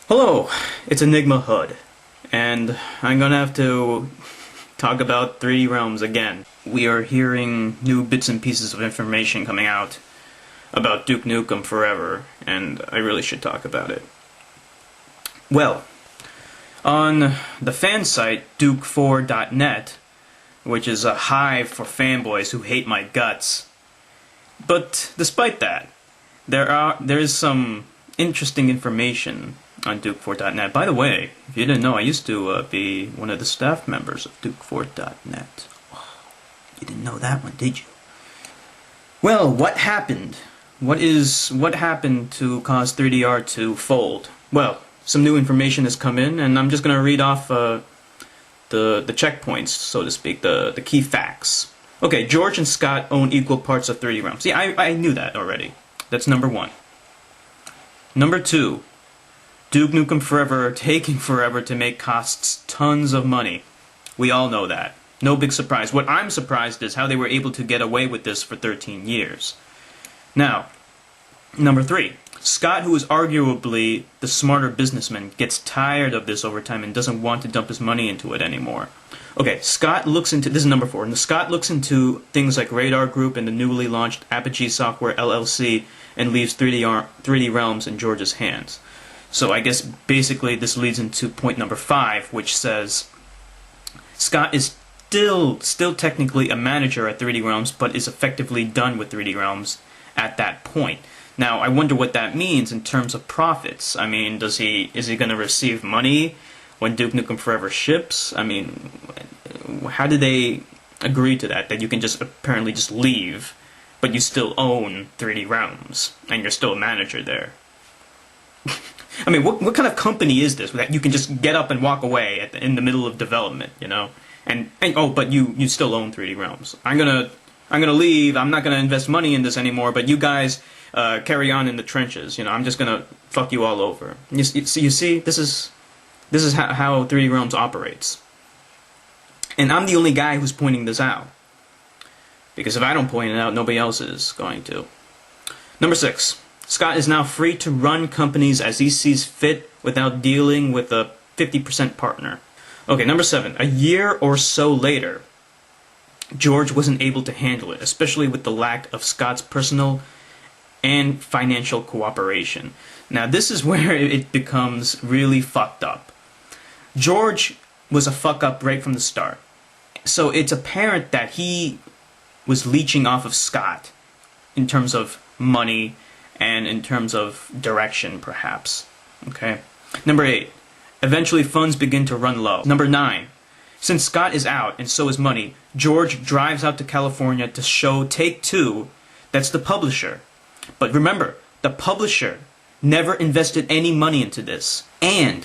Hello, it's Enigma Hood, and I'm gonna have to talk about 3D Realms again. We are hearing new bits and pieces of information coming out about Duke Nukem Forever, and I really should talk about it. Well, on the fan site Duke4.net, which is a hive for fanboys who hate my guts, but despite that, there is some interesting information on Duke4.net. By the way, if you didn't know, I used to be one of the staff members of Duke4.net. You didn't know that one, did you? Well, what happened? What happened to cause 3DR to fold? Well, some new information has come in, and I'm just going to read off the checkpoints, so to speak, the key facts. Okay, George and Scott own equal parts of 3D Realms. See, I knew that already. That's number one. Number two, Duke Nukem Forever taking forever to make costs tons of money. We all know that. No big surprise. What I'm surprised is how they were able to get away with this for 13 years. Now, number three, Scott, who is arguably the smarter businessman, gets tired of this over time and doesn't want to dump his money into it anymore. Okay, Scott looks into, this is number four, and Scott looks into things like Radar Group and the newly launched Apogee Software LLC and leaves 3D Realms in George's hands. So I guess basically this leads into point number five, which says Scott is still technically a manager at 3D Realms, but is effectively done with 3D Realms at that point. Now, I wonder what that means in terms of profits. I mean, is he going to receive money when Duke Nukem Forever ships? I mean, how did they agree to that? That you can just apparently just leave, but you still own 3D Realms, and you're still a manager there. I mean, what kind of company is this that you can just get up and walk away in the middle of development, you know? And oh, but you still own 3D Realms. I'm gonna leave. I'm not gonna invest money in this anymore. But you guys carry on in the trenches. You know, I'm just gonna fuck you all over. You see, this is how 3D Realms operates. And I'm the only guy who's pointing this out, because if I don't point it out, nobody else is going to. Number six. Scott is now free to run companies as he sees fit without dealing with a 50% partner. Okay, number seven. A year or so later, George wasn't able to handle it, especially with the lack of Scott's personal and financial cooperation. Now, this is where it becomes really fucked up. George was a fuck-up right from the start. So it's apparent that he was leeching off of Scott in terms of money and in terms of direction, perhaps. Okay. Number 8. Eventually, funds begin to run low. Number 9. Since Scott is out, and so is money, George drives out to California to show Take-Two that's the publisher. But remember, the publisher never invested any money into this. And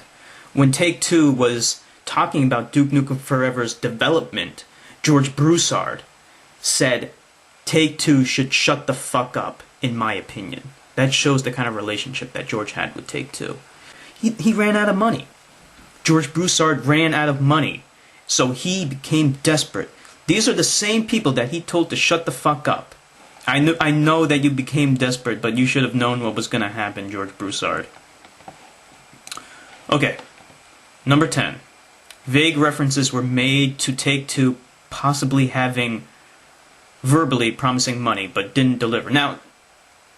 when Take-Two was talking about Duke Nukem Forever's development, George Broussard said, Take-Two should shut the fuck up, in my opinion. That shows the kind of relationship that George had with Take-Two. He ran out of money. George Broussard ran out of money, so he became desperate. These are the same people that he told to shut the fuck up. I know that you became desperate, but you should have known what was going to happen, George Broussard. Okay, number 10. Vague references were made to Take-Two possibly having verbally promising money, but didn't deliver. Now,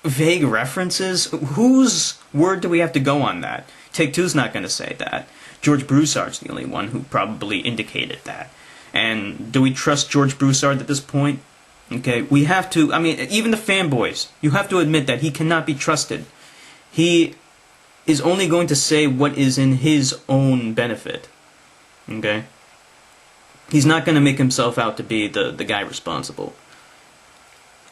vague references? Whose word do we have to go on that? Take-Two's not going to say that. George Broussard's the only one who probably indicated that. And do we trust George Broussard at this point? Okay, we have to, I mean, even the fanboys, you have to admit that he cannot be trusted. He is only going to say what is in his own benefit. Okay? He's not going to make himself out to be the guy responsible.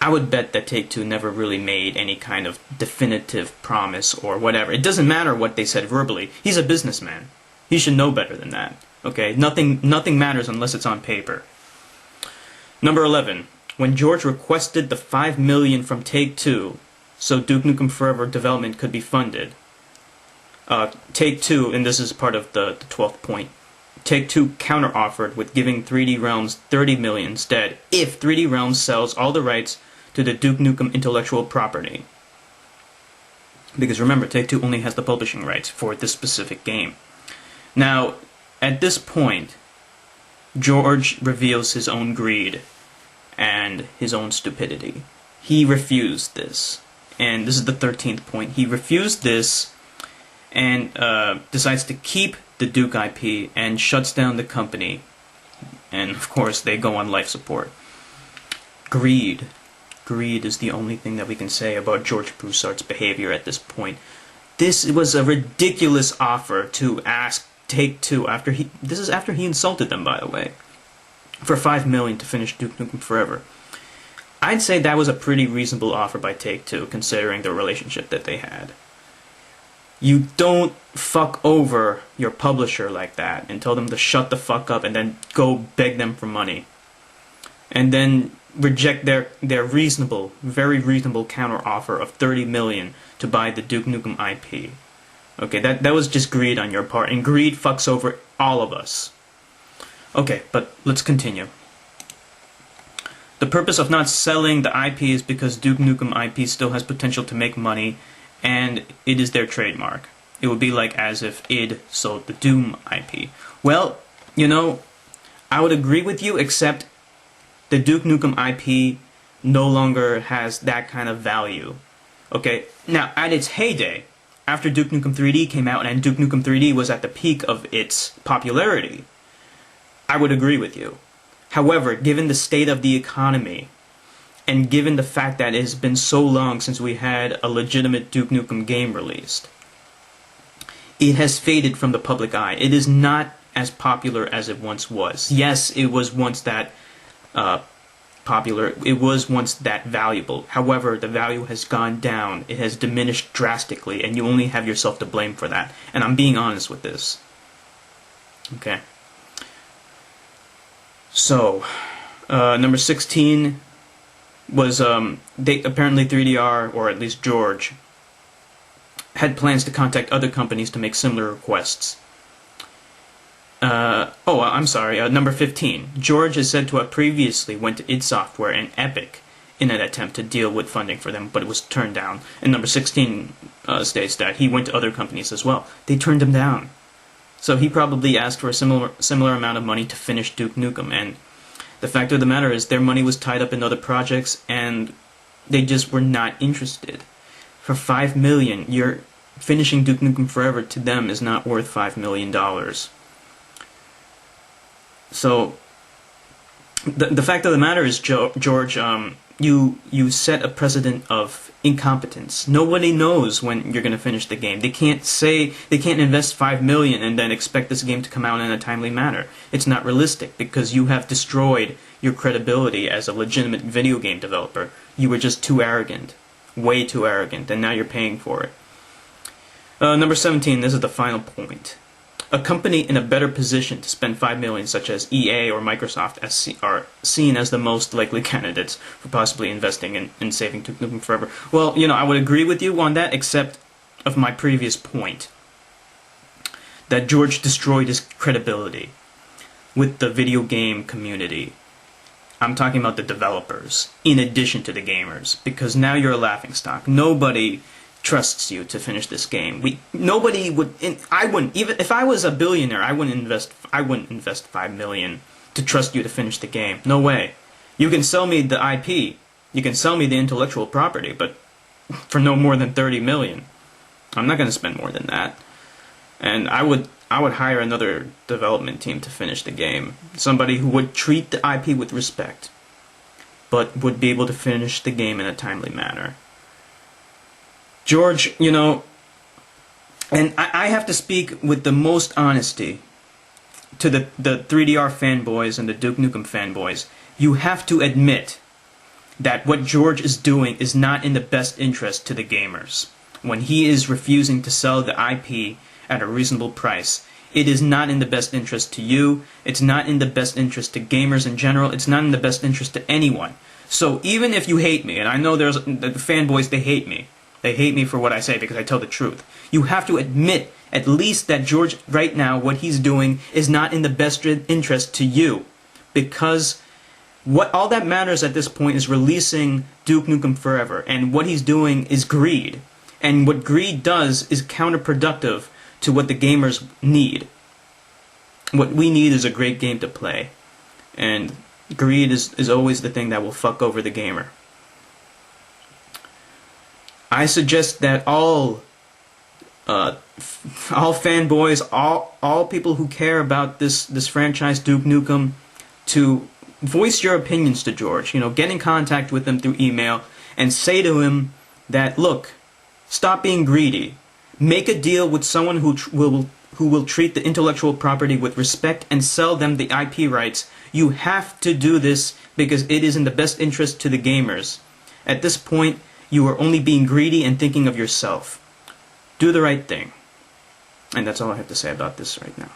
I would bet that Take-Two never really made any kind of definitive promise or whatever. It doesn't matter what they said verbally. He's a businessman. He should know better than that. Okay? Nothing matters unless it's on paper. Number 11. When George requested the $5 million from Take-Two so Duke Nukem Forever development could be funded, Take-Two, and this is part of the 12th point, Take-Two counter-offered with giving 3D Realms $30 million instead if 3D Realms sells all the rights to the Duke Nukem intellectual property. Because remember, Take-Two only has the publishing rights for this specific game. Now, at this point, George reveals his own greed and his own stupidity. He refused this. And this is the 13th point. He refused this and decides to keep the Duke IP and shuts down the company. And of course, they go on life support. Greed. Greed is the only thing that we can say about George Broussard's behavior at this point. This was a ridiculous offer to ask Take-Two after he... This is after he insulted them, by the way. For $5 million to finish Duke Nukem Forever. I'd say that was a pretty reasonable offer by Take-Two, considering the relationship that they had. You don't fuck over your publisher like that and tell them to shut the fuck up and then go beg them for money. And then reject their reasonable, very reasonable counter-offer of $30 million to buy the Duke Nukem IP. Okay, that was just greed on your part, and greed fucks over all of us. Okay, but let's continue. The purpose of not selling the IP is because Duke Nukem IP still has potential to make money, and it is their trademark. It would be like as if id sold the Doom IP. Well, you know, I would agree with you, except the Duke Nukem IP no longer has that kind of value. Okay, now at its heyday, after Duke Nukem 3D came out and Duke Nukem 3D was at the peak of its popularity, I would agree with you. However, given the state of the economy, and given the fact that it has been so long since we had a legitimate Duke Nukem game released, it has faded from the public eye. It is not as popular as it once was. Yes, it was once that popular. It was once that valuable. However, the value has gone down. It has diminished drastically, and you only have yourself to blame for that. And I'm being honest with this. Okay. So, number 16 was, apparently 3DR, or at least George, had plans to contact other companies to make similar requests. I'm sorry, number 15. George is said to have previously went to id Software and Epic in an attempt to deal with funding for them, but it was turned down. And number 16 states that he went to other companies as well. They turned him down. So he probably asked for a similar amount of money to finish Duke Nukem, and the fact of the matter is their money was tied up in other projects, and they just were not interested. For $5 million, you're finishing Duke Nukem Forever to them is not worth $5 million. So, the fact of the matter is, George, you set a precedent of incompetence. Nobody knows when you're going to finish the game. They can't invest $5 million and then expect this game to come out in a timely manner. It's not realistic, because you have destroyed your credibility as a legitimate video game developer. You were just too arrogant. Way too arrogant, and now you're paying for it. Number 17, this is the final point. A company in a better position to spend $5 million, such as EA or Microsoft, are seen as the most likely candidates for possibly investing in saving Duke Nukem Forever. Well, you know, I would agree with you on that, except of my previous point, that George destroyed his credibility with the video game community. I'm talking about the developers, in addition to the gamers, because now you're a laughingstock. Nobody trusts you to finish this game. Nobody would. I wouldn't. Even if I was a billionaire, I wouldn't invest $5 million to trust you to finish the game. No way. You can sell me the IP. You can sell me the intellectual property, but for no more than $30 million. I'm not going to spend more than that. And I would hire another development team to finish the game. Somebody who would treat the IP with respect, but would be able to finish the game in a timely manner. George, you know, and I have to speak with the most honesty to the 3DR fanboys and the Duke Nukem fanboys. You have to admit that what George is doing is not in the best interest to the gamers. When he is refusing to sell the IP at a reasonable price, it is not in the best interest to you. It's not in the best interest to gamers in general. It's not in the best interest to anyone. So even if you hate me, and I know there's the fanboys, they hate me. They hate me for what I say because I tell the truth. You have to admit at least that George, right now, what he's doing is not in the best interest to you. Because all that matters at this point is releasing Duke Nukem Forever. And what he's doing is greed. And what greed does is counterproductive to what the gamers need. What we need is a great game to play. And greed is always the thing that will fuck over the gamer. I suggest that all fanboys, all people who care about this franchise, Duke Nukem, to voice your opinions to George. You know, get in contact with him through email and say to him that, look, stop being greedy. Make a deal with someone who will treat the intellectual property with respect and sell them the IP rights. You have to do this because it is in the best interest to the gamers. At this point, you are only being greedy and thinking of yourself. Do the right thing. And that's all I have to say about this right now.